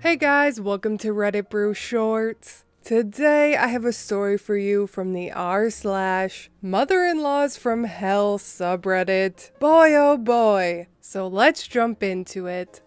Hey guys, welcome to Reddit Brew Shorts. Today I have a story for you from the rSlash Mother-in-Laws from Hell subreddit. Boy oh boy, so let's jump into it.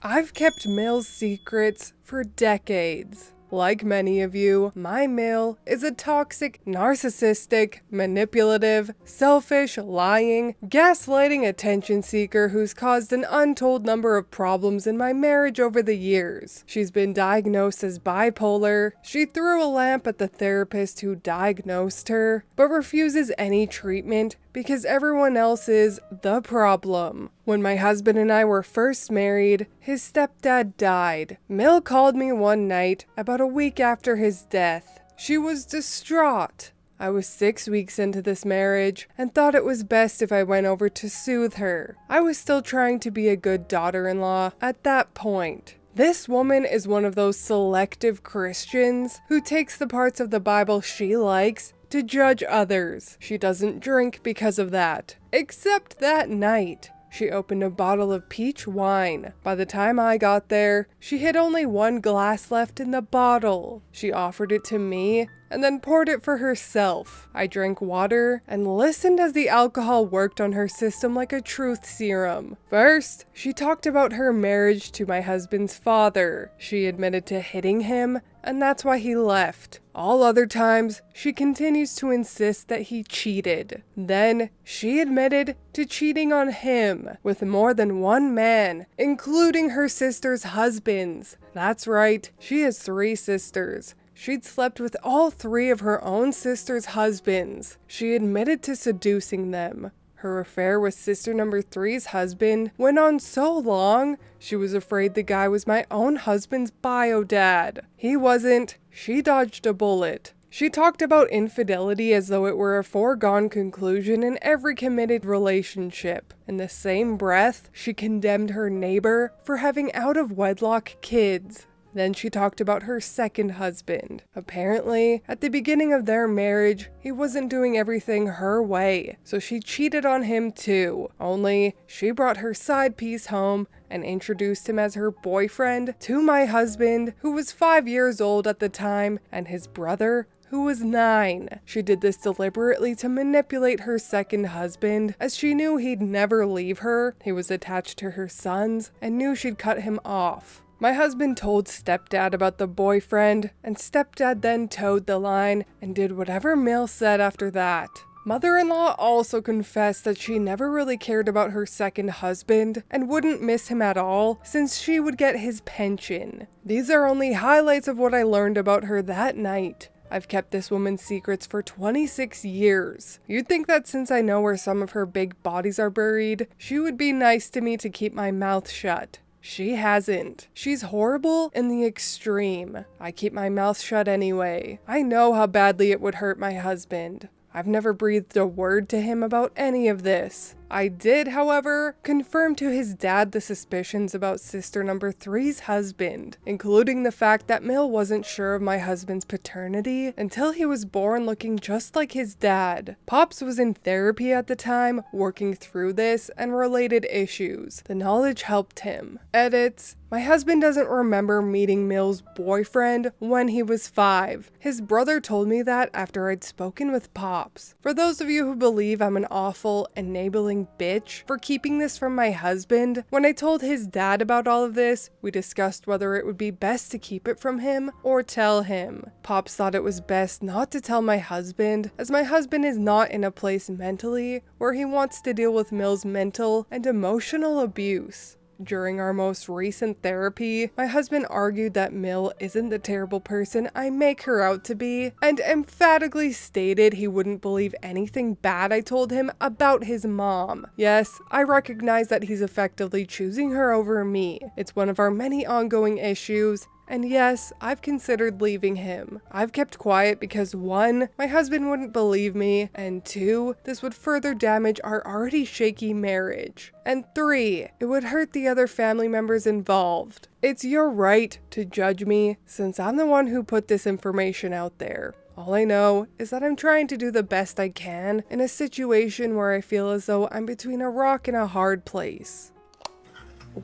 I've kept Mill's secrets for decades. Like many of you, my Mill is a toxic, narcissistic, manipulative, selfish, lying, gaslighting attention seeker who's caused an untold number of problems in my marriage over the years. She's been diagnosed as bipolar, she threw a lamp at the therapist who diagnosed her, but refuses any treatment because everyone else is the problem. When my husband and I were first married, his stepdad died. Mill called me one night about a week after his death. She was distraught. I was 6 weeks into this marriage and thought it was best if I went over to soothe her. I was still trying to be a good daughter-in-law at that point. This woman is one of those selective Christians who takes the parts of the Bible she likes to judge others. She doesn't drink because of that. Except that night. She opened a bottle of peach wine. By the time I got there, she had only one glass left in the bottle. She offered it to me and then poured it for herself. I drank water and listened as the alcohol worked on her system like a truth serum. First, she talked about her marriage to my husband's father. She admitted to hitting him, and that's why he left. All other times, she continues to insist that he cheated. Then, she admitted to cheating on him with more than one man, including her sister's husbands. That's right, she has 3 sisters. She'd slept with all 3 of her own sister's husbands. She admitted to seducing them. Her affair with sister number 3's husband went on so long, she was afraid the guy was my own husband's bio dad. He wasn't. She dodged a bullet. She talked about infidelity as though it were a foregone conclusion in every committed relationship. In the same breath, she condemned her neighbor for having out-of-wedlock kids. Then she talked about her second husband. Apparently, at the beginning of their marriage, he wasn't doing everything her way, so she cheated on him too. Only, she brought her side piece home and introduced him as her boyfriend to my husband, who was 5 years old at the time, and his brother, who was 9. She did this deliberately to manipulate her second husband, as she knew he'd never leave her. He was attached to her sons and knew she'd cut him off. My husband told stepdad about the boyfriend, and stepdad then towed the line and did whatever Mill said after that. Mother-in-law also confessed that she never really cared about her second husband and wouldn't miss him at all since she would get his pension. These are only highlights of what I learned about her that night. I've kept this woman's secrets for 26 years. You'd think that since I know where some of her big bodies are buried, she would be nice to me to keep my mouth shut. She hasn't. She's horrible in the extreme. I keep my mouth shut anyway. I know how badly it would hurt my husband. I've never breathed a word to him about any of this. I did, however, confirm to his dad the suspicions about sister number 3's husband, including the fact that Mill wasn't sure of my husband's paternity until he was born looking just like his dad. Pops was in therapy at the time, working through this and related issues. The knowledge helped him. Edits. My husband doesn't remember meeting Mill's boyfriend when he was 5. His brother told me that after I'd spoken with Pops. For those of you who believe I'm an awful, enabling bitch for keeping this from my husband, when I told his dad about all of this, we discussed whether it would be best to keep it from him or tell him. Pops thought it was best not to tell my husband, as my husband is not in a place mentally where he wants to deal with Mill's mental and emotional abuse. During our most recent therapy, my husband argued that Mill isn't the terrible person I make her out to be, and emphatically stated he wouldn't believe anything bad I told him about his mom. Yes, I recognize that he's effectively choosing her over me. It's one of our many ongoing issues, and yes, I've considered leaving him. I've kept quiet because 1, my husband wouldn't believe me, and 2, this would further damage our already shaky marriage, and 3, it would hurt the other family members involved. It's your right to judge me, since I'm the one who put this information out there. All I know is that I'm trying to do the best I can in a situation where I feel as though I'm between a rock and a hard place.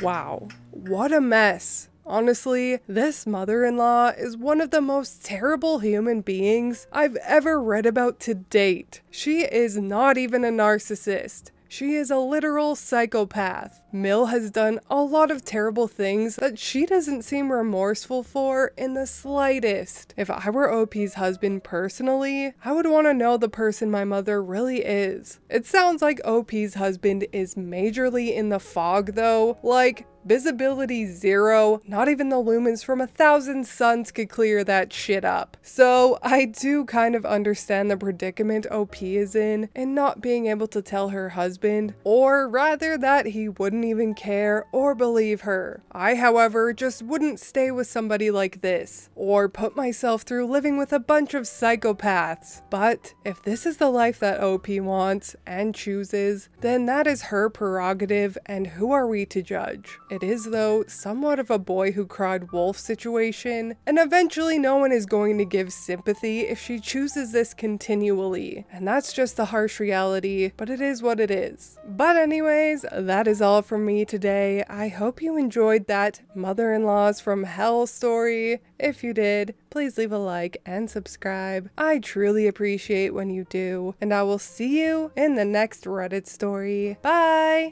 Wow, what a mess. Honestly, this mother-in-law is one of the most terrible human beings I've ever read about to date. She is not even a narcissist. She is a literal psychopath. Mill has done a lot of terrible things that she doesn't seem remorseful for in the slightest. If I were OP's husband personally, I would want to know the person my mother really is. It sounds like OP's husband is majorly in the fog though, like visibility 0, not even the lumens from 1,000 suns could clear that shit up. So I do kind of understand the predicament OP is in not being able to tell her husband, or rather that he wouldn't even care or believe her. I, however, just wouldn't stay with somebody like this, or put myself through living with a bunch of psychopaths. But if this is the life that OP wants and chooses, then that is her prerogative, and who are we to judge? It is, though, somewhat of a boy who cried wolf situation, and eventually no one is going to give sympathy if she chooses this continually, and that's just the harsh reality, but it is what it is. But anyways, that is all from me today. I hope you enjoyed that mother-in-laws from hell story. If you did, please leave a like and subscribe. I truly appreciate when you do, and I will see you in the next Reddit story. Bye!